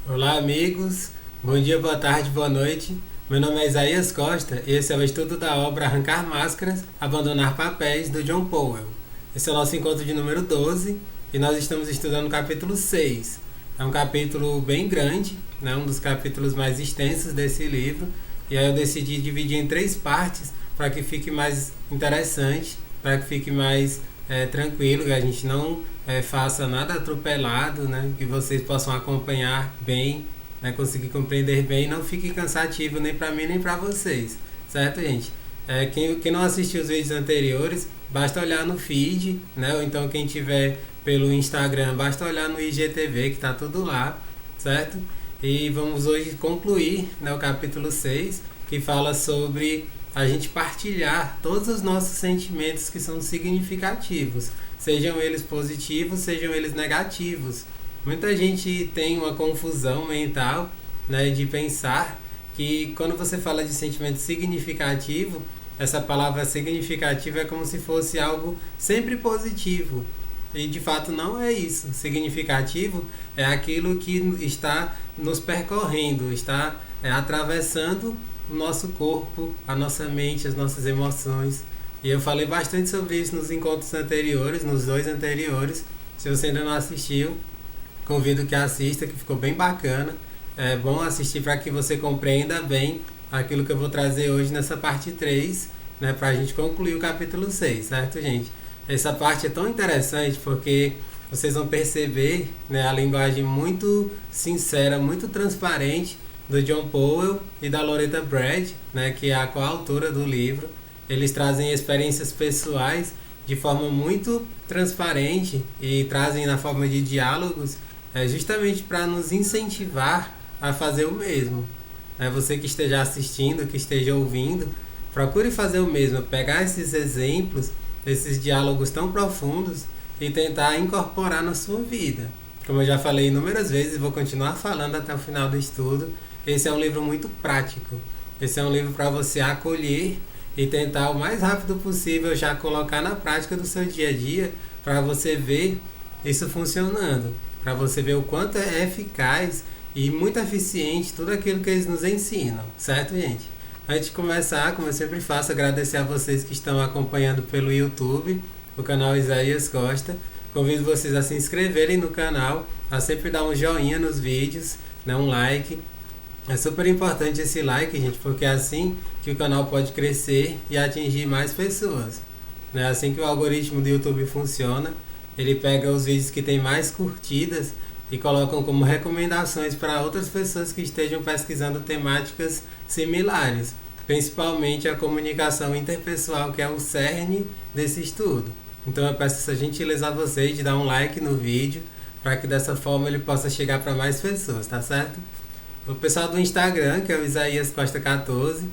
Olá, amigos. Bom dia, boa tarde, boa noite. Meu nome é Isaías Costa e esse é o estudo da obra Arrancar Máscaras, Abandonar Papéis, do John Powell. Esse é o nosso encontro de número 12 e nós estamos estudando o capítulo 6. É um capítulo bem grande, né? Um dos capítulos mais extensos desse livro. E aí eu decidi dividir em 3 partes para que fique mais interessante, para que fique mais tranquilo, que a gente não faça nada atropelado, né? Que vocês possam acompanhar bem, né? Conseguir compreender bem e não fique cansativo nem para mim nem para vocês, certo, gente? Quem não assistiu os vídeos anteriores, basta olhar no feed, né? Ou então quem tiver pelo Instagram, basta olhar no IGTV que está tudo lá, certo? E vamos hoje concluir, né, o capítulo 6, que fala sobre a gente partilhar todos os nossos sentimentos que são significativos, sejam eles positivos, sejam eles negativos. Muita gente tem uma confusão mental, né, de pensar que quando você fala de sentimento significativo, essa palavra significativo é como se fosse algo sempre positivo. E de fato não é isso. Significativo é aquilo que está nos percorrendo, está atravessando o nosso corpo, a nossa mente, as nossas emoções. E eu falei bastante sobre isso nos encontros anteriores, nos 2 anteriores. Se você ainda não assistiu, convido que assista, que ficou bem bacana. É bom assistir para que você compreenda bem aquilo que eu vou trazer hoje nessa parte 3, né, para a gente concluir o capítulo 6, certo, gente? Essa parte é tão interessante porque vocês vão perceber, né, a linguagem muito sincera, muito transparente do John Powell e da Loretta Brad, né, que é a coautora do livro. Eles trazem experiências pessoais de forma muito transparente e trazem na forma de diálogos, justamente para nos incentivar a fazer o mesmo. Você que esteja assistindo, que esteja ouvindo, procure fazer o mesmo, pegar esses exemplos, esses diálogos tão profundos e tentar incorporar na sua vida. Como eu já falei inúmeras vezes e vou continuar falando até o final do estudo, esse é um livro muito prático. Esse é um livro para você acolher e tentar o mais rápido possível já colocar na prática do seu dia a dia, para você ver isso funcionando, para você ver o quanto é eficaz e muito eficiente tudo aquilo que eles nos ensinam, certo, gente? Antes de começar, como eu sempre faço, agradecer a vocês que estão acompanhando pelo YouTube, o canal Isaías Costa. Convido vocês a se inscreverem no canal, a sempre dar um joinha nos vídeos, né, um like. É super importante esse like, gente, porque é assim que o canal pode crescer e atingir mais pessoas. É assim que o algoritmo do YouTube funciona. Ele pega os vídeos que têm mais curtidas e colocam como recomendações para outras pessoas que estejam pesquisando temáticas similares, principalmente a comunicação interpessoal, que é o cerne desse estudo. Então eu peço essa gentileza a vocês de dar um like no vídeo, para que dessa forma ele possa chegar para mais pessoas, tá certo? O pessoal do Instagram, que é o Isaías Costa 14,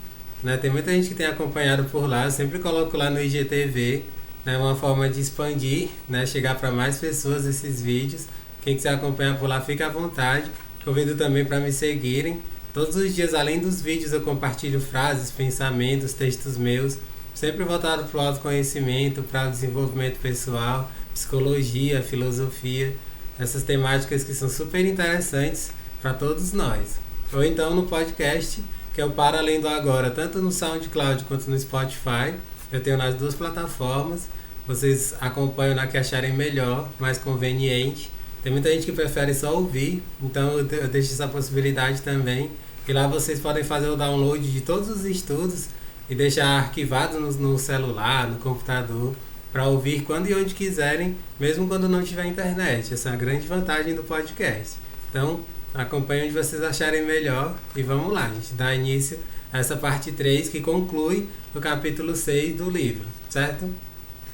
né, tem muita gente que tem acompanhado por lá, eu sempre coloco lá no IGTV, né, uma forma de expandir, né, chegar para mais pessoas esses vídeos. Quem quiser acompanhar por lá, fica à vontade. Convido também para me seguirem. Todos os dias, além dos vídeos, eu compartilho frases, pensamentos, textos meus, sempre voltado para o autoconhecimento, para o desenvolvimento pessoal, psicologia, filosofia, essas temáticas que são super interessantes para todos nós. Ou então no podcast, que é o Para Além do Agora, tanto no SoundCloud quanto no Spotify. Eu tenho nas 2 plataformas. Vocês acompanham na que acharem melhor, mais conveniente. Tem muita gente que prefere só ouvir, então eu deixo essa possibilidade também. E lá vocês podem fazer o download de todos os estudos e deixar arquivado no celular, no computador, para ouvir quando e onde quiserem, mesmo quando não tiver internet. Essa é a grande vantagem do podcast. Então, acompanhe onde vocês acharem melhor e vamos lá, a gente dá início a essa parte 3 que conclui o capítulo 6 do livro, certo?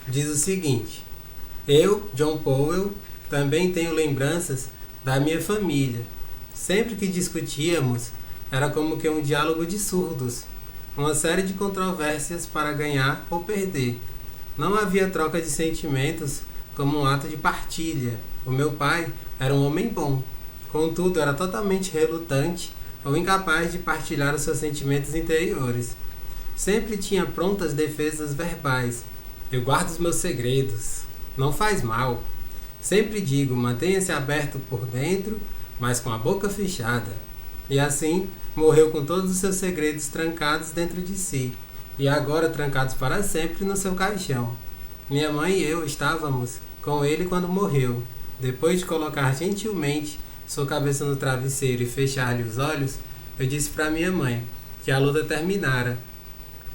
Diz o seguinte: eu, John Powell, também tenho lembranças da minha família. Sempre que discutíamos, era como que um diálogo de surdos, uma série de controvérsias para ganhar ou perder. Não havia troca de sentimentos como um ato de partilha. O meu pai era um homem bom, contudo era totalmente relutante ou incapaz de partilhar os seus sentimentos interiores. Sempre tinha prontas defesas verbais. Eu guardo os meus segredos. Não faz mal. Sempre digo, mantenha-se aberto por dentro, mas com a boca fechada. E assim morreu com todos os seus segredos trancados dentro de si, e agora trancados para sempre no seu caixão. Minha mãe e eu estávamos com ele quando morreu. Depois de colocar gentilmente sua cabeça no travesseiro e fechar-lhe os olhos, eu disse para minha mãe que a luta terminara,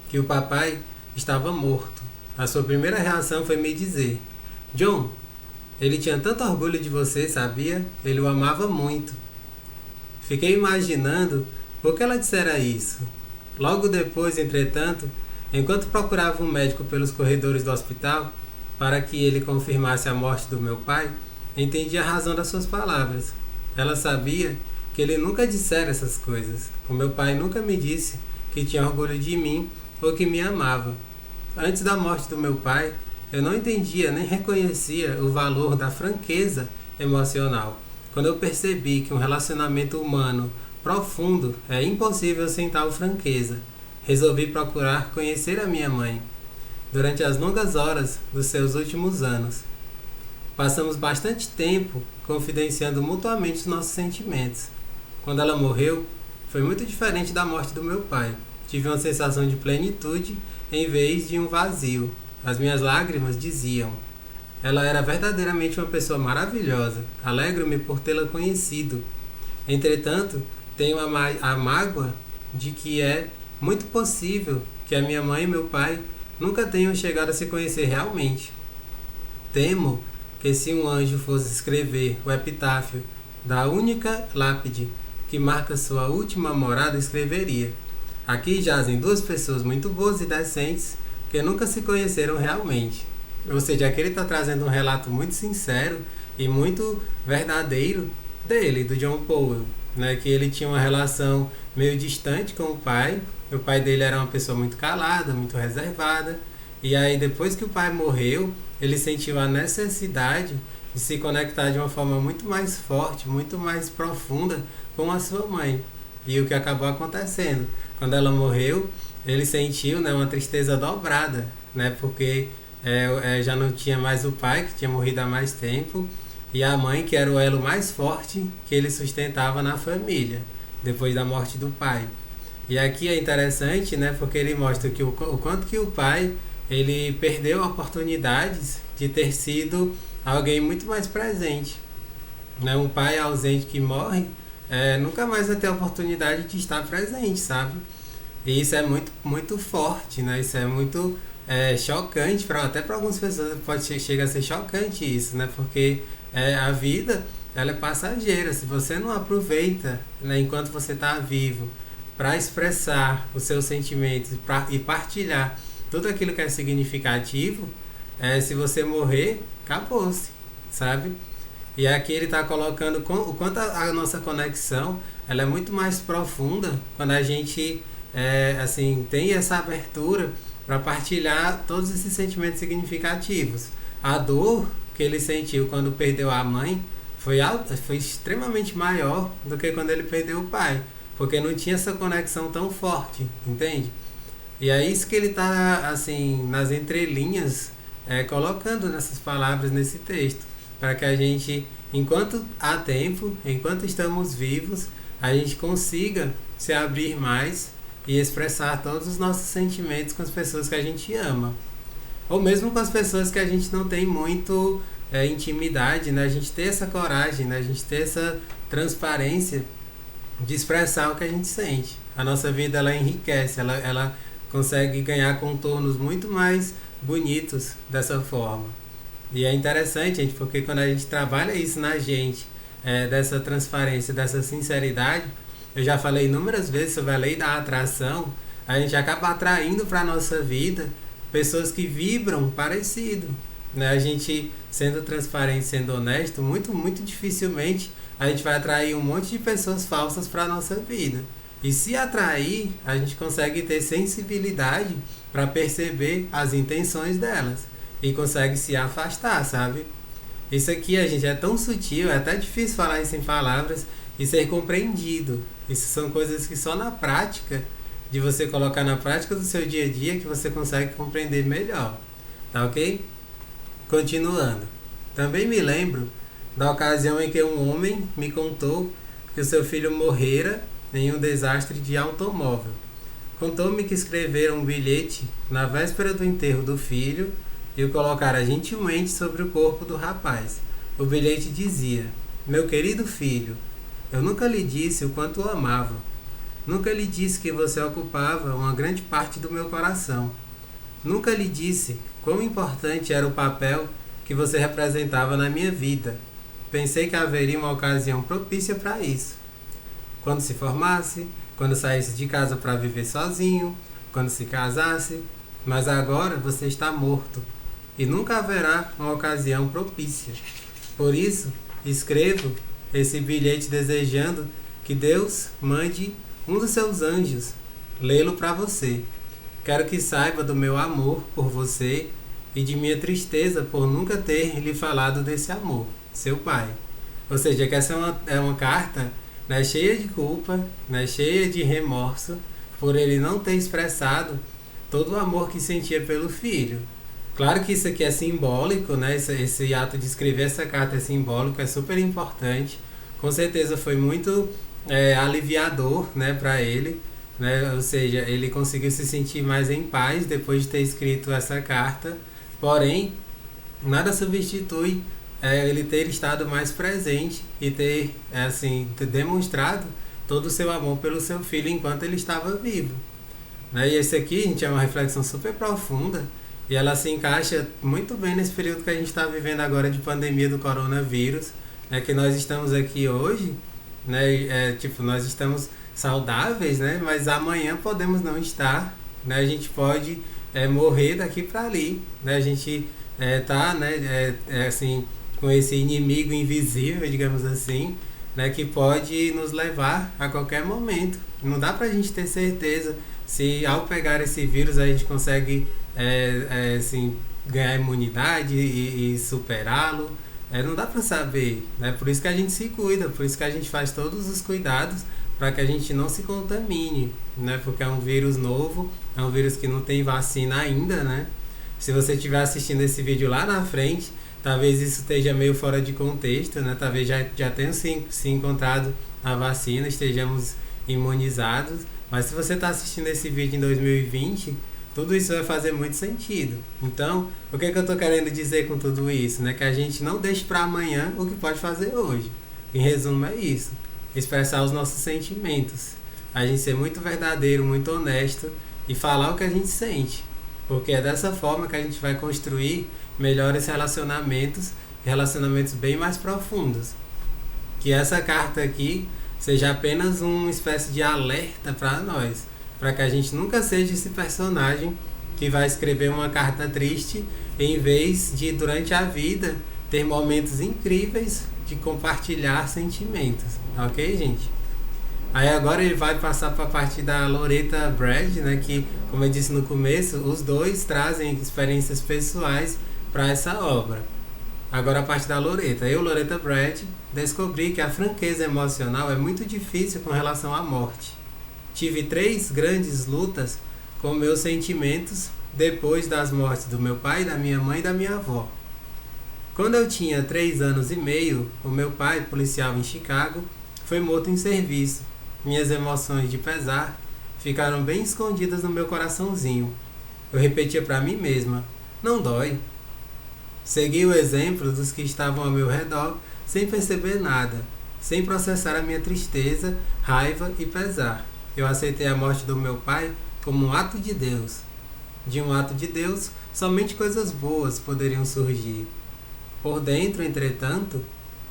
que o papai estava morto. A sua primeira reação foi me dizer: John, ele tinha tanto orgulho de você, sabia? Ele o amava muito. Fiquei imaginando por que ela dissera isso. Logo depois, entretanto, enquanto procurava um médico pelos corredores do hospital para que ele confirmasse a morte do meu pai, entendi a razão das suas palavras. Ela sabia que ele nunca dissera essas coisas. O meu pai nunca me disse que tinha orgulho de mim ou que me amava. Antes da morte do meu pai, eu não entendia nem reconhecia o valor da franqueza emocional. Quando eu percebi que um relacionamento humano profundo é impossível sem tal franqueza, resolvi procurar conhecer a minha mãe. Durante as longas horas dos seus últimos anos, passamos bastante tempo confidenciando mutuamente os nossos sentimentos. Quando ela morreu, foi muito diferente da morte do meu pai. Tive uma sensação de plenitude em vez de um vazio. As minhas lágrimas diziam: ela era verdadeiramente uma pessoa maravilhosa. Alegro-me por tê-la conhecido. Entretanto, tenho a mágoa de que é muito possível que a minha mãe e meu pai nunca tenham chegado a se conhecer realmente. Temo que se um anjo fosse escrever o epitáfio da única lápide que marca sua última morada, escreveria: aqui jazem duas pessoas muito boas e decentes que nunca se conheceram realmente. Ou seja, aqui ele está trazendo um relato muito sincero e muito verdadeiro dele, do John Powell, né? Que ele tinha uma relação meio distante com o pai dele era uma pessoa muito calada, muito reservada, e aí depois que o pai morreu, ele sentiu a necessidade de se conectar de uma forma muito mais forte, muito mais profunda com a sua mãe. E o que acabou acontecendo? Quando ela morreu, ele sentiu, né, uma tristeza dobrada, né, porque já não tinha mais o pai, que tinha morrido há mais tempo, e a mãe, que era o elo mais forte que ele sustentava na família, depois da morte do pai. E aqui é interessante, né, porque ele mostra que o quanto que o pai ele perdeu oportunidades de ter sido alguém muito mais presente. Né? Um pai ausente que morre nunca mais vai ter a oportunidade de estar presente, sabe? E isso é muito, muito forte, né? Isso é muito chocante, até para algumas pessoas chega a ser chocante isso, né? Porque a vida ela é passageira. Se você não aproveita, né, enquanto você está vivo para expressar os seus sentimentos e partilhar tudo aquilo que é significativo, se você morrer, acabou-se, sabe? E aqui ele está colocando o quanto a nossa conexão ela é muito mais profunda quando a gente assim, tem essa abertura para partilhar todos esses sentimentos significativos. A dor que ele sentiu quando perdeu a mãe foi extremamente maior do que quando ele perdeu o pai, porque não tinha essa conexão tão forte, entende? E é isso que ele está, assim, nas entrelinhas, colocando nessas palavras, nesse texto, para que a gente, enquanto há tempo, enquanto estamos vivos, a gente consiga se abrir mais e expressar todos os nossos sentimentos com as pessoas que a gente ama. Ou mesmo com as pessoas que a gente não tem muito intimidade, né? A gente ter essa coragem, né? A gente ter essa transparência de expressar o que a gente sente. A nossa vida ela enriquece, ela consegue ganhar contornos muito mais bonitos dessa forma. E é interessante, gente, porque quando a gente trabalha isso na gente, dessa transparência, dessa sinceridade, eu já falei inúmeras vezes sobre a lei da atração, a gente acaba atraindo para a nossa vida pessoas que vibram parecido. Né? A gente, sendo transparente, sendo honesto, muito, muito dificilmente a gente vai atrair um monte de pessoas falsas para a nossa vida. E se atrair, a gente consegue ter sensibilidade para perceber as intenções delas e consegue se afastar, sabe? Isso aqui, a gente, é tão sutil, é até difícil falar isso em palavras e ser compreendido. Isso são coisas que só na prática, de você colocar na prática do seu dia a dia, que você consegue compreender melhor. Tá ok? Continuando. Também me lembro da ocasião em que um homem me contou que o seu filho morrera em um desastre de automóvel. Contou-me que escreveram um bilhete na véspera do enterro do filho e o colocara gentilmente sobre o corpo do rapaz. O bilhete dizia: Meu querido filho, eu nunca lhe disse o quanto o amava. Nunca lhe disse que você ocupava uma grande parte do meu coração. Nunca lhe disse quão importante era o papel que você representava na minha vida. Pensei que haveria uma ocasião propícia para isso. Quando se formasse, quando saísse de casa para viver sozinho, quando se casasse, mas agora você está morto e nunca haverá uma ocasião propícia. Por isso, escrevo esse bilhete desejando que Deus mande um dos seus anjos lê-lo para você. Quero que saiba do meu amor por você e de minha tristeza por nunca ter lhe falado desse amor, seu pai. Ou seja, que essa é uma carta, né, cheia de culpa, né, cheia de remorso, por ele não ter expressado todo o amor que sentia pelo filho. Claro que isso aqui é simbólico, né? Esse ato de escrever essa carta é simbólico, é super importante. Com certeza foi muito aliviador, né, para ele, né? Ou seja, ele conseguiu se sentir mais em paz depois de ter escrito essa carta. Porém, nada substitui ele ter estado mais presente e ter ter demonstrado todo o seu amor pelo seu filho enquanto ele estava vivo. Né? E esse aqui, gente, é uma reflexão super profunda e ela se encaixa muito bem nesse período que a gente está vivendo agora de pandemia do coronavírus, né? Que nós estamos aqui hoje, né? Nós estamos saudáveis, né? Mas amanhã podemos não estar, né? A gente pode morrer daqui para ali, né? A gente tá, né? Assim, com esse inimigo invisível, digamos assim, né? Que pode nos levar a qualquer momento. Não dá pra gente ter certeza se ao pegar esse vírus a gente consegue assim, ganhar imunidade e superá-lo. Não dá pra saber, né? Por isso que a gente se cuida, por isso que a gente faz todos os cuidados para que a gente não se contamine, né? Porque é um vírus novo, é um vírus que não tem vacina ainda, né? Se você estiver assistindo esse vídeo lá na frente, talvez isso esteja meio fora de contexto, né? Talvez já tenha se encontrado a vacina, estejamos imunizados. Mas se você está assistindo esse vídeo em 2020, tudo isso vai fazer muito sentido. Então, o que eu estou querendo dizer com tudo isso? Né? Que a gente não deixe para amanhã o que pode fazer hoje. Em resumo, é isso. Expressar os nossos sentimentos. A gente ser muito verdadeiro, muito honesto e falar o que a gente sente. Porque é dessa forma que a gente vai construir melhores relacionamentos bem mais profundos. Que essa carta aqui seja apenas uma espécie de alerta para nós, para que a gente nunca seja esse personagem que vai escrever uma carta triste em vez de, durante a vida, ter momentos incríveis de compartilhar sentimentos. Ok, gente? Aí agora ele vai passar para a parte da Loretta Brad, né, que, como eu disse no começo, os dois trazem experiências pessoais para essa obra. Agora a parte da Loretta. Eu, Loretta Brad, descobri que a franqueza emocional é muito difícil com relação à morte. Tive 3 grandes lutas com meus sentimentos depois das mortes do meu pai, da minha mãe e da minha avó. Quando eu tinha 3 anos e meio, o meu pai, policial em Chicago, foi morto em serviço. Minhas emoções de pesar ficaram bem escondidas no meu coraçãozinho. Eu repetia para mim mesma: não dói. Segui o exemplo dos que estavam ao meu redor sem perceber nada, sem processar a minha tristeza, raiva e pesar. Eu aceitei a morte do meu pai como um ato de Deus. De um ato de Deus, somente coisas boas poderiam surgir. Por dentro, entretanto,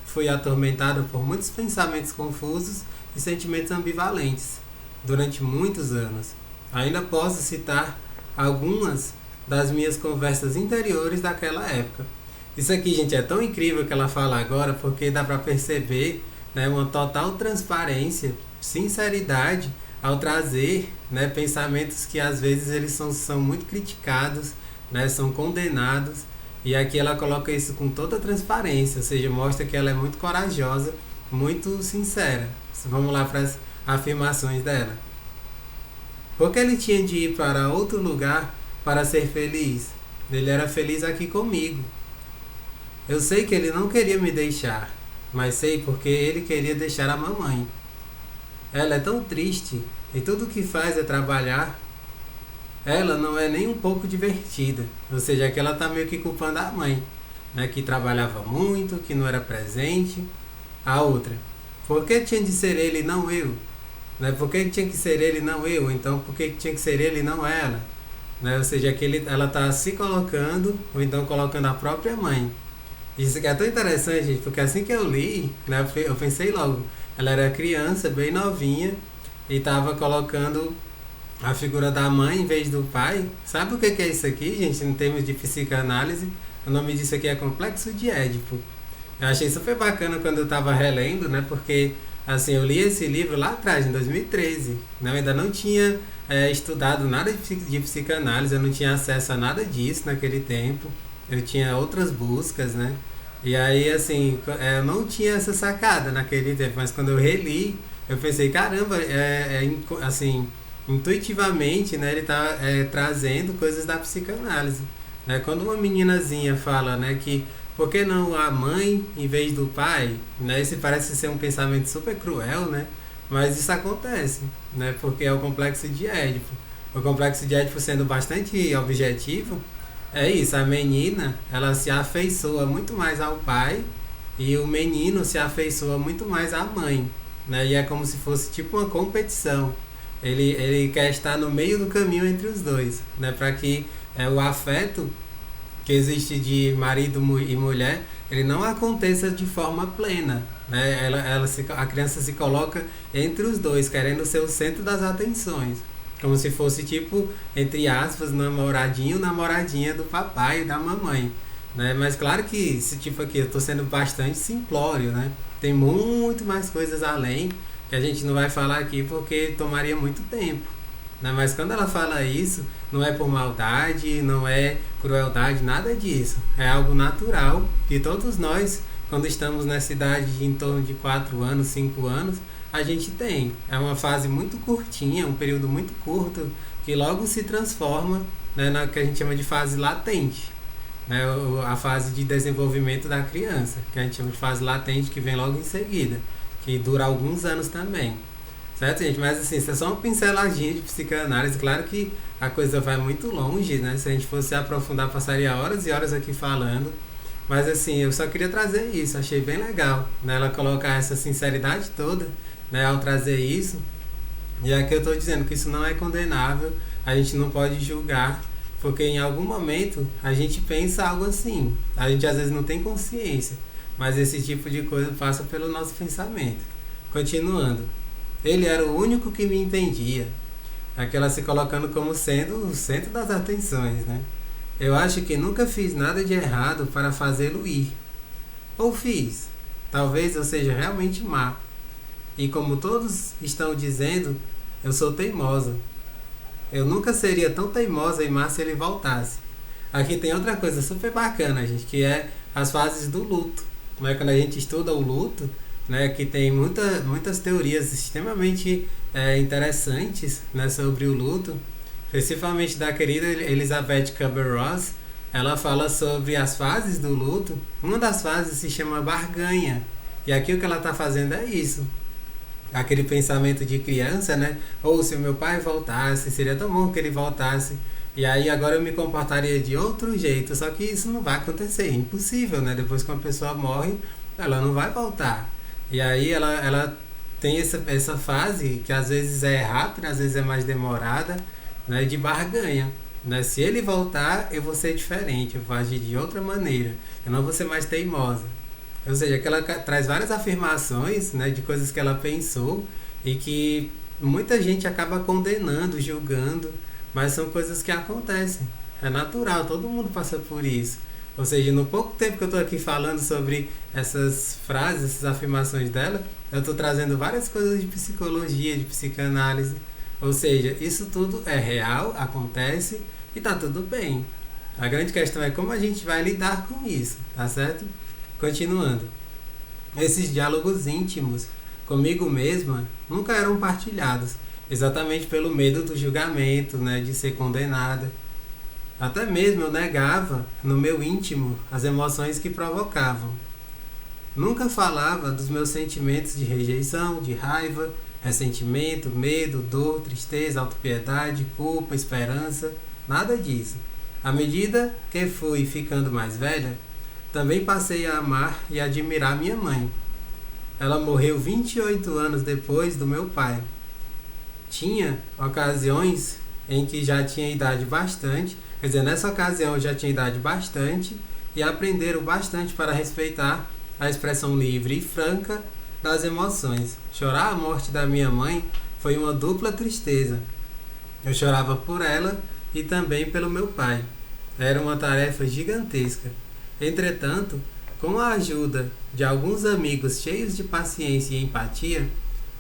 fui atormentada por muitos pensamentos confusos e sentimentos ambivalentes durante muitos anos. Ainda posso citar algumas das minhas conversas interiores daquela época. Isso aqui, gente, é tão incrível que ela fala agora, porque dá para perceber, né, uma total transparência, sinceridade ao trazer, né, pensamentos que às vezes eles são muito criticados, né, são condenados, e aqui ela coloca isso com toda transparência, ou seja, mostra que ela é muito corajosa, muito sincera. Vamos lá para as afirmações dela. Porque ele tinha de ir para outro lugar para ser feliz? Ele era feliz aqui comigo. Eu sei que ele não queria me deixar, mas sei porque ele queria deixar a mamãe. Ela é tão triste e tudo o que faz é trabalhar. Ela não é nem um pouco divertida, ou seja, que ela tá meio que culpando a mãe, né, que trabalhava muito, que não era presente. A outra, por que tinha de ser ele e não eu? Né? Por que tinha que ser ele e não eu? Então por que tinha que ser ele e não ela? Né? Ou seja, ela está se colocando, ou então colocando a própria mãe. Isso que é tão interessante, gente, porque assim que eu li, né, eu pensei logo, ela era criança, bem novinha, e estava colocando a figura da mãe em vez do pai. Sabe o que é isso aqui, gente, em termos de psicanálise? O nome disso aqui é complexo de Édipo. Eu achei super bacana quando eu estava relendo, né? Porque assim, eu li esse livro lá atrás, em 2013. Né? Eu ainda não tinha estudado nada de psicanálise, eu não tinha acesso a nada disso naquele tempo. Eu tinha outras buscas, né? E aí, assim, eu não tinha essa sacada naquele tempo, mas quando eu reli, eu pensei, caramba, assim, intuitivamente, né, ele tá trazendo coisas da psicanálise. Né? Quando uma meninazinha fala, né, que por que não a mãe em vez do pai? Né? Esse parece ser um pensamento super cruel, né? Mas isso acontece, né? Porque é o complexo de Édipo. O complexo de Édipo, sendo bastante objetivo, é isso, a menina, ela se afeiçoa muito mais ao pai e o menino se afeiçoa muito mais à mãe, né? E é como se fosse tipo uma competição. Ele quer estar no meio do caminho entre os dois, né? Para que o afeto que existe de marido e mulher, ele não aconteça de forma plena. Né? A criança se coloca entre os dois, querendo ser o centro das atenções. Como se fosse tipo, entre aspas, namoradinho, namoradinha do papai e da mamãe. Né? Mas claro que esse tipo aqui eu estou sendo bastante simplório, né? Tem muito mais coisas além que a gente não vai falar aqui porque tomaria muito tempo. Né? Mas quando ela fala isso, não é por maldade, não é crueldade, nada disso. É algo natural que todos nós, quando estamos nessa idade de em torno de 4 anos, 5 anos, a gente tem. É uma fase muito curtinha, um período muito curto, que logo se transforma, né, na que a gente chama de fase latente. Né, a fase de desenvolvimento da criança, que a gente chama de fase latente, que vem logo em seguida, que dura alguns anos também. Certo, gente? Mas assim, isso é só uma pinceladinha de psicanálise. Claro que a coisa vai muito longe, né? Se a gente fosse aprofundar, passaria horas e horas aqui falando. Mas assim, eu só queria trazer isso, achei bem legal, né? Ela colocar essa sinceridade toda, né? Ao trazer isso. E aqui eu estou dizendo que isso não é condenável, a gente não pode julgar, porque em algum momento a gente pensa algo assim. A gente às vezes não tem consciência, mas esse tipo de coisa passa pelo nosso pensamento. Continuando. Ele era o único que me entendia. Aquela se colocando como sendo o centro das atenções, né? Eu acho que nunca fiz nada de errado para fazê-lo ir. Ou fiz. Talvez eu seja realmente má. E como todos estão dizendo, eu sou teimosa. Eu nunca seria tão teimosa e má se ele voltasse. Aqui tem outra coisa super bacana, gente, que é as fases do luto. Né? Quando a gente estuda o luto, né, que tem muitas teorias extremamente interessantes, né, sobre o luto, principalmente da querida Elizabeth Kubler-Ross. Ela fala sobre as fases do luto. Uma das fases se chama barganha, e aqui o que ela está fazendo é isso. Aquele pensamento de criança, né? Ou se o meu pai voltasse, seria tão bom que ele voltasse. E aí agora eu me comportaria de outro jeito. Só que isso não vai acontecer, é impossível, né? Depois que uma pessoa morre, ela não vai voltar. E aí ela tem essa fase que às vezes é rápida, às vezes é mais demorada, né? De barganha. Né? Se ele voltar, eu vou ser diferente, eu vou agir de outra maneira. Eu não vou ser mais teimosa. Ou seja, que ela traz várias afirmações, né, de coisas que ela pensou e que muita gente acaba condenando, julgando, mas são coisas que acontecem. É natural, todo mundo passa por isso. Ou seja, no pouco tempo que eu estou aqui falando sobre essas frases, essas afirmações dela, eu estou trazendo várias coisas de psicologia, de psicanálise. Ou seja, isso tudo é real, acontece e está tudo bem. A grande questão é como a gente vai lidar com isso, tá certo? Continuando. Esses diálogos íntimos comigo mesma nunca eram partilhados, exatamente pelo medo do julgamento, né, de ser condenada. Até mesmo eu negava, no meu íntimo, as emoções que provocavam. Nunca falava dos meus sentimentos de rejeição, de raiva, ressentimento, medo, dor, tristeza, autopiedade, culpa, esperança, nada disso. À medida que fui ficando mais velha, também passei a amar e admirar minha mãe. Ela morreu 28 anos depois do meu pai. Tinha ocasiões em que já tinha idade bastante, quer dizer, nessa ocasião eu já tinha idade bastante e aprenderam bastante para respeitar a expressão livre e franca das emoções. Chorar a morte da minha mãe foi uma dupla tristeza. Eu chorava por ela e também pelo meu pai. Era uma tarefa gigantesca. Entretanto, com a ajuda de alguns amigos cheios de paciência e empatia,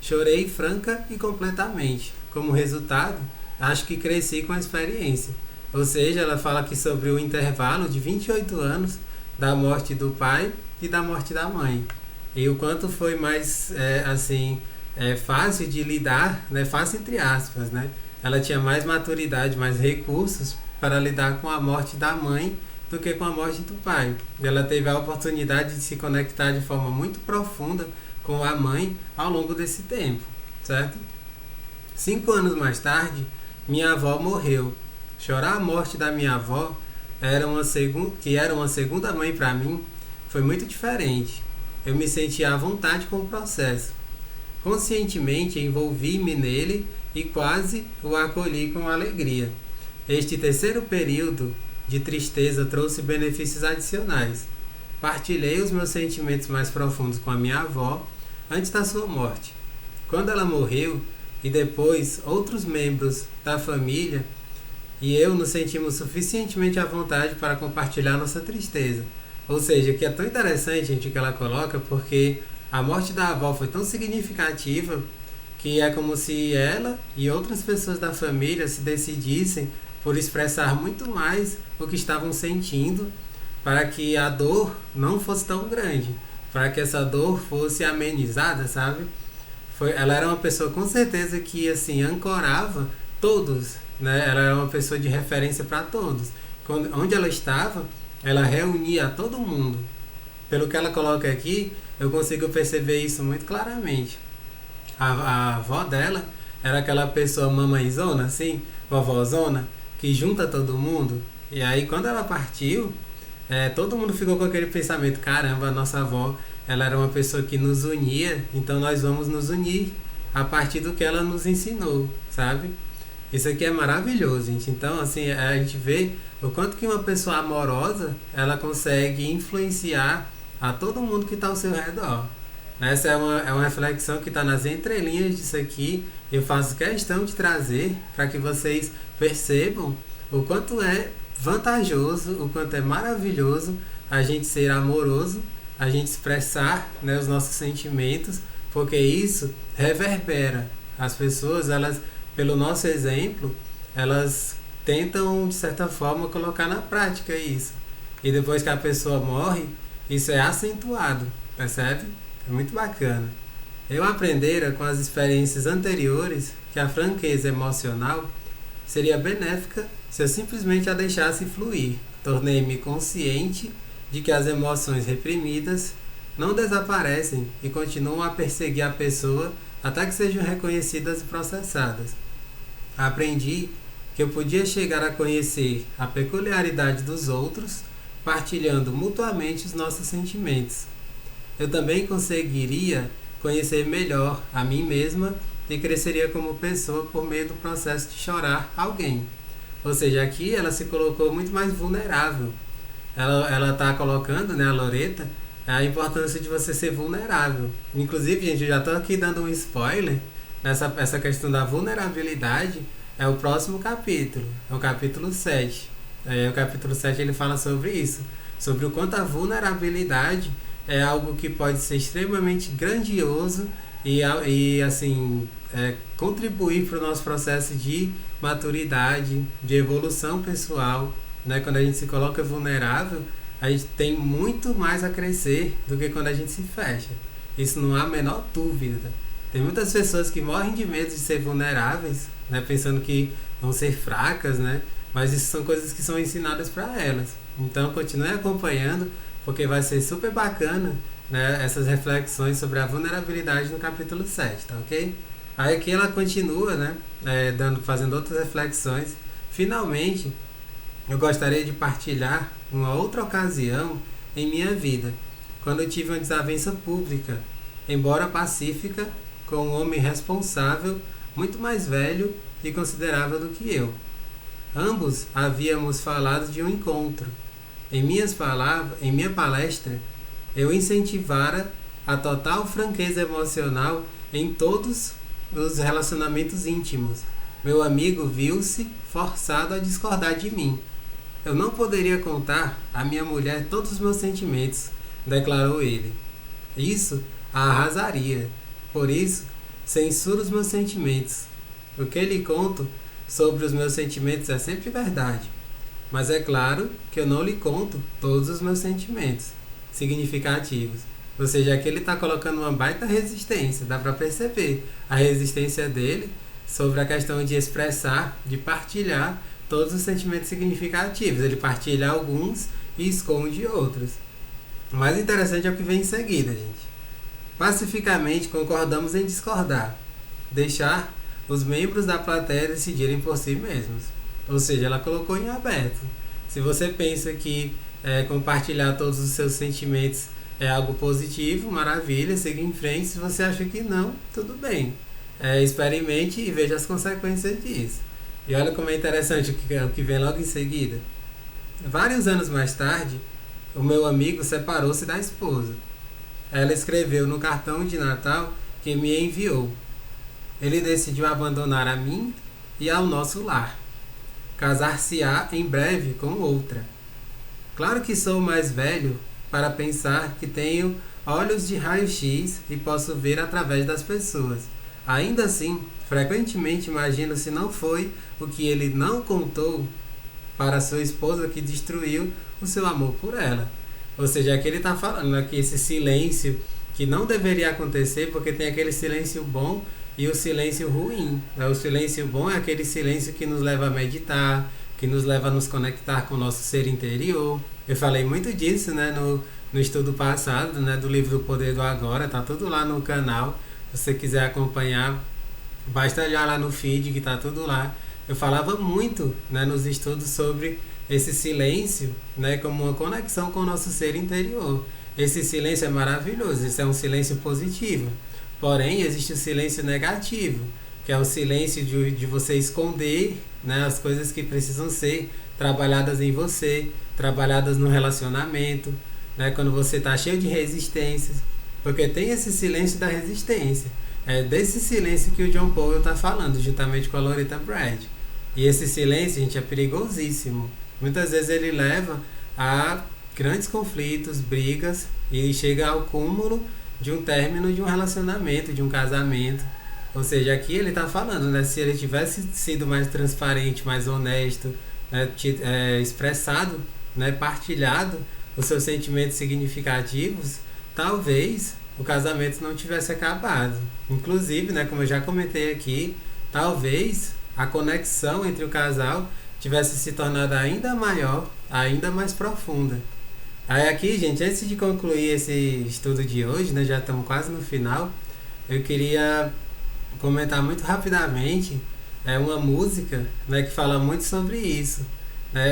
chorei franca e completamente. Como resultado, acho que cresci com a experiência. Ou seja, ela fala aqui sobre o intervalo de 28 anos da morte do pai e da morte da mãe. E o quanto foi mais, fácil de lidar, né? Fácil entre aspas, né? Ela tinha mais maturidade, mais recursos para lidar com a morte da mãe do que com a morte do pai. Ela teve a oportunidade de se conectar de forma muito profunda com a mãe ao longo desse tempo, certo? 5 anos mais tarde, minha avó morreu. Chorar a morte da minha avó, que era uma segunda mãe para mim, foi muito diferente. Eu me sentia à vontade com o processo. Conscientemente envolvi-me nele e quase o acolhi com alegria. Este terceiro período de tristeza trouxe benefícios adicionais. Partilhei os meus sentimentos mais profundos com a minha avó antes da sua morte. Quando ela morreu, e depois outros membros da família e eu nos sentimos suficientemente à vontade para compartilhar nossa tristeza. Ou seja, que é tão interessante, gente, que ela coloca, porque a morte da avó foi tão significativa que é como se ela e outras pessoas da família se decidissem por expressar muito mais o que estavam sentindo, para que a dor não fosse tão grande, para que essa dor fosse amenizada, sabe? Ela era uma pessoa com certeza que assim ancorava todos, né? Ela era uma pessoa de referência para todos. Onde ela estava, ela reunia todo mundo. Pelo que ela coloca aqui, eu consigo perceber isso muito claramente. A avó dela era aquela pessoa mamãezona, assim, vovózona, que junta todo mundo. E aí quando ela partiu, todo mundo ficou com aquele pensamento: caramba, a nossa avó, ela era uma pessoa que nos unia, então nós vamos nos unir a partir do que ela nos ensinou, sabe? Isso aqui é maravilhoso, gente. Então, assim, a gente vê o quanto que uma pessoa amorosa, ela consegue influenciar a todo mundo que está ao seu redor. Essa é uma reflexão que está nas entrelinhas disso aqui. Eu faço questão de trazer para que vocês percebam o quanto é vantajoso, o quanto é maravilhoso a gente ser amoroso, a gente expressar, né, os nossos sentimentos, porque isso reverbera. As pessoas, elas, pelo nosso exemplo, elas tentam de certa forma colocar na prática isso. E depois que a pessoa morre, isso é acentuado, percebe? É muito bacana. Eu aprendera com as experiências anteriores que a franqueza emocional seria benéfica se eu simplesmente a deixasse fluir. Tornei-me consciente de que as emoções reprimidas não desaparecem e continuam a perseguir a pessoa até que sejam reconhecidas e processadas. Aprendi que eu podia chegar a conhecer a peculiaridade dos outros, partilhando mutuamente os nossos sentimentos. Eu também conseguiria conhecer melhor a mim mesma e cresceria como pessoa por meio do processo de chorar alguém. Ou seja, aqui ela se colocou muito mais vulnerável. Ela está colocando, né, a Loreta, a importância de você ser vulnerável. Inclusive, gente, eu já estou aqui dando um spoiler essa questão da vulnerabilidade. É o próximo capítulo, é o capítulo 7. O capítulo 7 ele fala sobre isso, sobre o quanto a vulnerabilidade é algo que pode ser extremamente grandioso e assim, contribuir para o nosso processo de maturidade, de evolução pessoal, né? Quando a gente se coloca vulnerável, a gente tem muito mais a crescer do que quando a gente se fecha. Isso não há a menor dúvida. Tem muitas pessoas que morrem de medo de ser vulneráveis, né? Pensando que vão ser fracas, né? mas isso são coisas que são ensinadas para elas. Então continue acompanhando, porque vai ser super bacana, né, essas reflexões sobre a vulnerabilidade no capítulo 7, tá ok? Aí aqui ela continua, né, fazendo outras reflexões. Finalmente, eu gostaria de partilhar uma outra ocasião em minha vida, quando eu tive uma desavença pública, embora pacífica, com um homem responsável, muito mais velho e considerável do que eu. Ambos havíamos falado de um encontro. Em minha palestra, eu incentivara a total franqueza emocional em todos os relacionamentos íntimos. Meu amigo viu-se forçado a discordar de mim. Eu não poderia contar à minha mulher todos os meus sentimentos, declarou ele. Isso a arrasaria. Por isso, censuro os meus sentimentos. O que lhe conto sobre os meus sentimentos é sempre verdade. Mas é claro que eu não lhe conto todos os meus sentimentos significativos. Ou seja, aqui ele está colocando uma baita resistência. Dá para perceber a resistência dele sobre a questão de expressar, de partilhar todos os sentimentos significativos. Ele partilha alguns e esconde outros. O mais interessante é o que vem em seguida, gente. Pacificamente concordamos em discordar. Deixar os membros da plateia decidirem por si mesmos. Ou seja, ela colocou em aberto. Se você pensa que compartilhar todos os seus sentimentos é algo positivo, maravilha, siga em frente. Se você acha que não, tudo bem. Experimente e veja as consequências disso. E olha como é interessante o que vem logo em seguida. Vários anos mais tarde, o meu amigo separou-se da esposa. Ela escreveu no cartão de Natal que me enviou. Ele decidiu abandonar a mim e ao nosso lar. Casar-se-á em breve com outra. Claro que sou mais velho para pensar que tenho olhos de raio-x e posso ver através das pessoas. Ainda assim, frequentemente imagino se não foi o que ele não contou para sua esposa que destruiu o seu amor por ela. Ou seja, aqui ele está falando aqui esse silêncio que não deveria acontecer, porque tem aquele silêncio bom e o silêncio ruim. O silêncio bom é aquele silêncio que nos leva a meditar, que nos leva a nos conectar com o nosso ser interior. Eu falei muito disso, né, no estudo passado, né, do livro do Poder do Agora, tá tudo lá no canal. Se você quiser acompanhar, basta olhar lá no feed que tá tudo lá. Eu falava muito, né, nos estudos sobre esse silêncio, né, como uma conexão com o nosso ser interior. Esse silêncio é maravilhoso, isso é um silêncio positivo. Porém, existe o silêncio negativo, que é o silêncio de você esconder, né, as coisas que precisam ser trabalhadas em você, trabalhadas no relacionamento, né, quando você está cheio de resistências. Porque tem esse silêncio da resistência. É desse silêncio que o John Powell está falando, juntamente com a Loretta Brad. E esse silêncio, gente, é perigosíssimo. Muitas vezes ele leva a grandes conflitos, brigas, e chega ao cúmulo de um término de um relacionamento, de um casamento. Ou seja, aqui ele está falando, né, se ele tivesse sido mais transparente, mais honesto, né, expressado, né, partilhado os seus sentimentos significativos, talvez o casamento não tivesse acabado. Inclusive, né, como eu já comentei aqui, talvez a conexão entre o casal tivesse se tornado ainda maior, ainda mais profunda. Aí aqui, gente, antes de concluir esse estudo de hoje, né, já estamos quase no final, eu queria comentar muito rapidamente uma música, né, que fala muito sobre isso.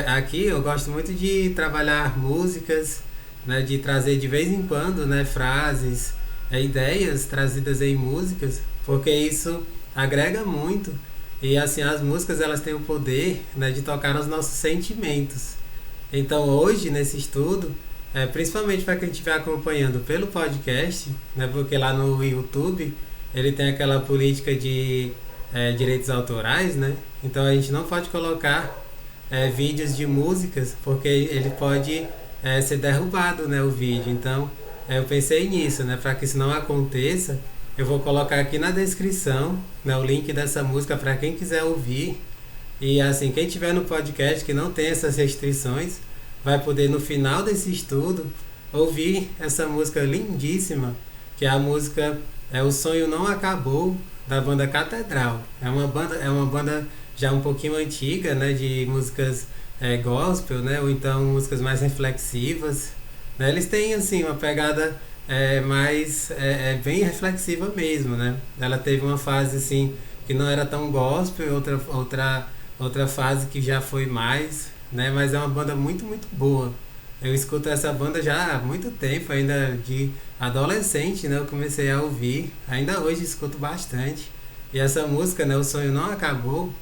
Aqui eu gosto muito de trabalhar músicas, né, de trazer de vez em quando, né, frases, ideias trazidas em músicas, porque isso agrega muito. E assim, as músicas elas têm o poder, né, de tocar os nossos sentimentos. Então hoje, nesse estudo, principalmente para quem estiver acompanhando pelo podcast, né, porque lá no YouTube ele tem aquela política de direitos autorais, né? Então a gente não pode colocar vídeos de músicas, porque ele pode ser derrubado, né, o vídeo. Então eu pensei nisso, né, para que isso não aconteça. Eu vou colocar aqui na descrição, né, o link dessa música para quem quiser ouvir. E assim, quem tiver no podcast que não tem essas restrições, vai poder no final desse estudo ouvir essa música lindíssima, que é a música O Sonho Não Acabou, da banda Catedral. É uma banda já um pouquinho antiga, né, de músicas gospel, né, ou então músicas mais reflexivas. Né? Eles têm assim uma pegada mais bem reflexiva mesmo, né? Ela teve uma fase assim que não era tão gospel, e outra fase que já foi mais, né? Mas é uma banda muito, muito boa. Eu escuto essa banda já há muito tempo, ainda de adolescente, né? Eu comecei a ouvir, ainda hoje escuto bastante. E essa música, né? O Sonho Não Acabou,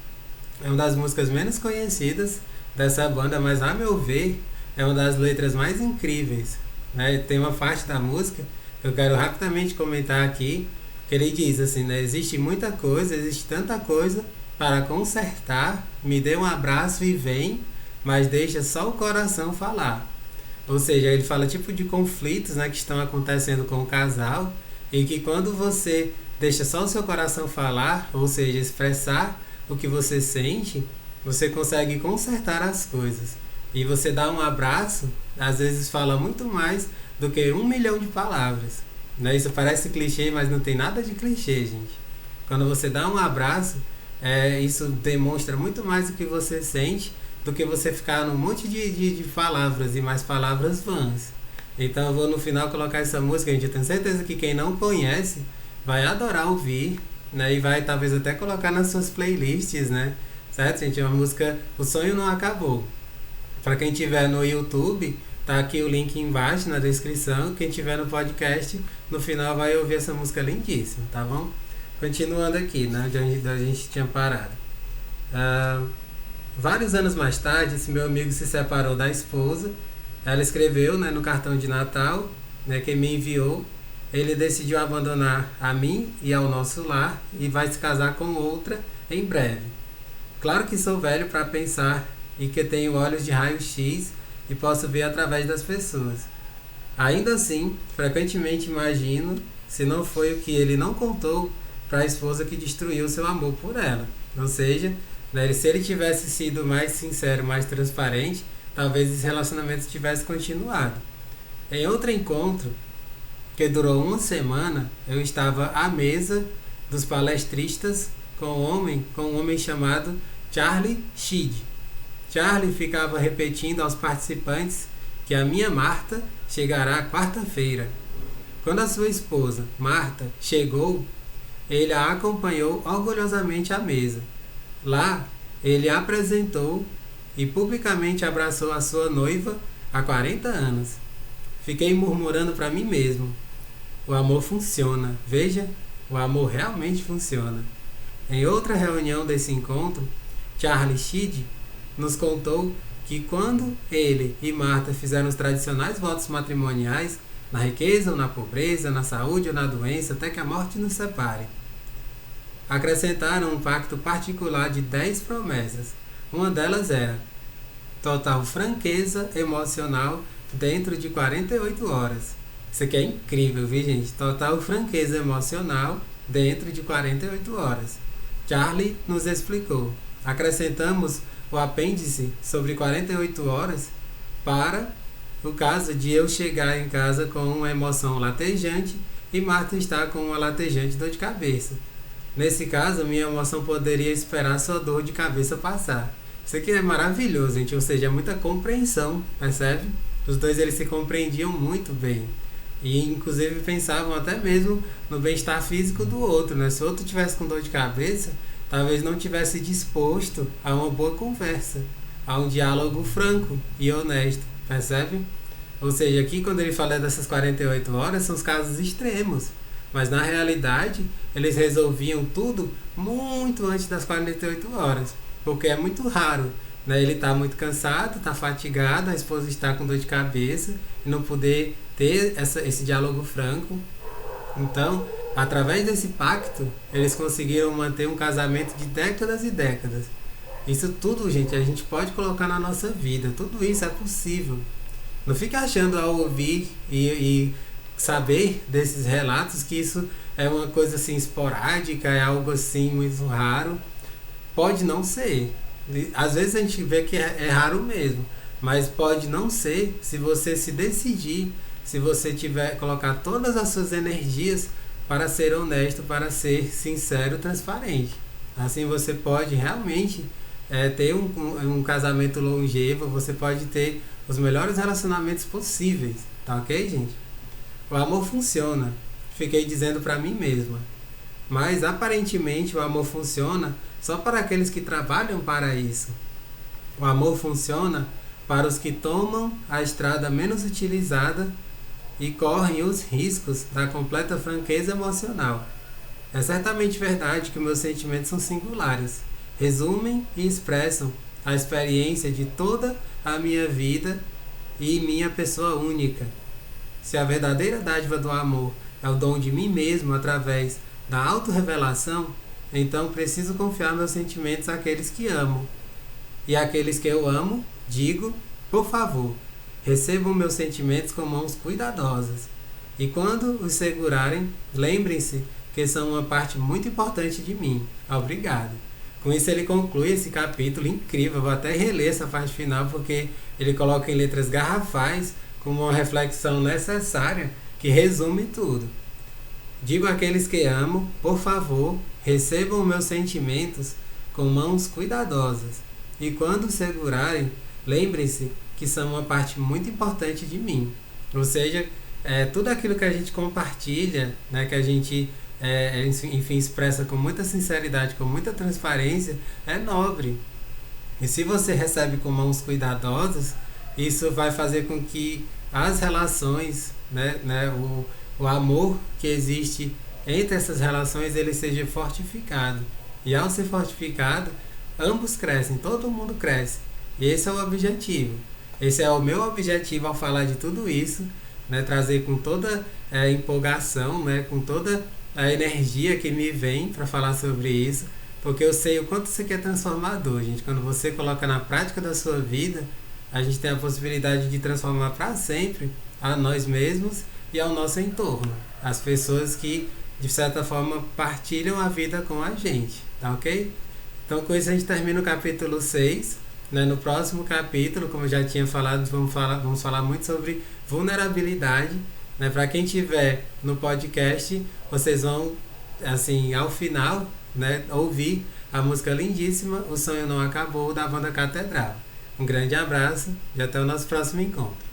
é uma das músicas menos conhecidas dessa banda, mas a meu ver é uma das letras mais incríveis. Né? Tem uma parte da música que eu quero rapidamente comentar aqui, que ele diz assim, né? Existe tanta coisa para consertar, me dê um abraço e vem, mas deixa só o coração falar. Ou seja, ele fala tipo de conflitos, né, que estão acontecendo com o casal e que quando você deixa só o seu coração falar, ou seja, expressar o que você sente, você consegue consertar as coisas. E você dá um abraço, às vezes fala muito mais do que 1 milhão de palavras. Né? Isso parece clichê, mas não tem nada de clichê, gente. Quando você dá um abraço, isso demonstra muito mais o que você sente do que você ficar num monte de palavras e mais palavras vãs. Então eu vou no final colocar essa música, gente. Eu tenho certeza que quem não conhece vai adorar ouvir, né? E vai talvez até colocar nas suas playlists, né? Certo, gente? É uma música O Sonho Não Acabou. Para quem tiver no YouTube, tá aqui o link embaixo na descrição. Quem tiver no podcast, no final vai ouvir essa música lindíssima, tá bom? Continuando aqui, né? Onde a gente tinha parado. Vários anos mais tarde, esse meu amigo se separou da esposa. Ela escreveu, né, no cartão de Natal, né, que me enviou. Ele decidiu abandonar a mim e ao nosso lar e vai se casar com outra em breve. Claro que sou velho para pensar e que tenho olhos de raio-x e posso ver através das pessoas. Ainda assim, frequentemente imagino se não foi o que ele não contou para a esposa que destruiu seu amor por ela. Ou seja, né, se ele tivesse sido mais sincero, mais transparente, talvez esse relacionamento tivesse continuado. Em outro encontro, que durou 1 semana, eu estava à mesa dos palestristas com um homem chamado Charlie Sheed. Charlie ficava repetindo aos participantes que a minha Marta chegará quarta-feira. Quando a sua esposa, Marta, chegou, ele a acompanhou orgulhosamente à mesa. Lá, ele apresentou e publicamente abraçou a sua noiva há 40 anos. Fiquei murmurando para mim mesmo. O amor funciona. Veja, o amor realmente funciona. Em outra reunião desse encontro, Charlie Sheed nos contou que quando ele e Marta fizeram os tradicionais votos matrimoniais, na riqueza ou na pobreza, na saúde ou na doença, até que a morte nos separe, acrescentaram um pacto particular de 10 promessas. Uma delas era total franqueza emocional dentro de 48 horas. Isso aqui é incrível, viu, gente? Total franqueza emocional dentro de 48 horas. Charlie nos explicou. Acrescentamos o apêndice sobre 48 horas para o caso de eu chegar em casa com uma emoção latejante e Marta estar com uma latejante dor de cabeça. Nesse caso, minha emoção poderia esperar sua dor de cabeça passar. Isso aqui é maravilhoso, gente. Ou seja, é muita compreensão, percebe? Os dois eles se compreendiam muito bem. E inclusive pensavam até mesmo no bem-estar físico do outro, né? Se o outro tivesse com dor de cabeça, talvez não tivesse disposto a uma boa conversa, a um diálogo franco e honesto, percebe? Ou seja, aqui quando ele fala dessas 48 horas, são os casos extremos. Mas na realidade, eles resolviam tudo muito antes das 48 horas. Porque é muito raro, né? Ele está muito cansado, está fatigado, a esposa está com dor de cabeça e não poder ter esse diálogo franco. Então, através desse pacto, eles conseguiram manter um casamento de décadas e décadas. Isso tudo, gente, a gente pode colocar na nossa vida. Tudo isso é possível. Não fique achando ao ouvir e saber desses relatos que isso é uma coisa assim esporádica, é algo assim muito raro. Pode não ser. Às vezes a gente vê que é raro mesmo, mas pode não ser se você se decidir, se você tiver colocar todas as suas energias para ser honesto, para ser sincero, transparente. Assim você pode realmente ter um casamento longevo, você pode ter os melhores relacionamentos possíveis, tá ok, gente? O amor funciona, fiquei dizendo para mim mesma. Mas aparentemente o amor funciona só para aqueles que trabalham para isso. O amor funciona para os que tomam a estrada menos utilizada e correm os riscos da completa franqueza emocional. É certamente verdade que meus sentimentos são singulares, resumem e expressam a experiência de toda a minha vida e minha pessoa única. Se a verdadeira dádiva do amor é o dom de mim mesmo através da autorrevelação, então preciso confiar meus sentimentos àqueles que amo. E àqueles que eu amo, digo, por favor, recebam meus sentimentos com mãos cuidadosas. E quando os segurarem, lembrem-se que são uma parte muito importante de mim. Obrigado. Com isso ele conclui esse capítulo incrível. Vou até reler essa parte final porque ele coloca em letras garrafais com uma reflexão necessária que resume tudo. Digo àqueles que amo, por favor, recebam meus sentimentos com mãos cuidadosas. E quando segurarem, lembrem-se que são uma parte muito importante de mim. Ou seja, tudo aquilo que a gente compartilha, né, que a gente enfim, expressa com muita sinceridade, com muita transparência, é nobre. E se você recebe com mãos cuidadosas, isso vai fazer com que as relações, o amor que existe entre essas relações, ele seja fortificado. E ao ser fortificado, ambos crescem, todo mundo cresce. E esse é o objetivo. Esse é o meu objetivo ao falar de tudo isso, né, trazer com toda empolgação, né, com toda a energia que me vem para falar sobre isso, porque eu sei o quanto isso aqui é transformador, gente. Quando você coloca na prática da sua vida, a gente tem a possibilidade de transformar para sempre a nós mesmos e ao nosso entorno, as pessoas que de certa forma partilham a vida com a gente, tá ok? Então com isso a gente termina o capítulo 6, né? No próximo capítulo, como eu já tinha falado, vamos falar muito sobre vulnerabilidade, né? Para quem tiver no podcast, vocês vão, assim, ao final, né, ouvir a música lindíssima O Sonho Não Acabou, da banda Catedral. Um grande abraço e até o nosso próximo encontro.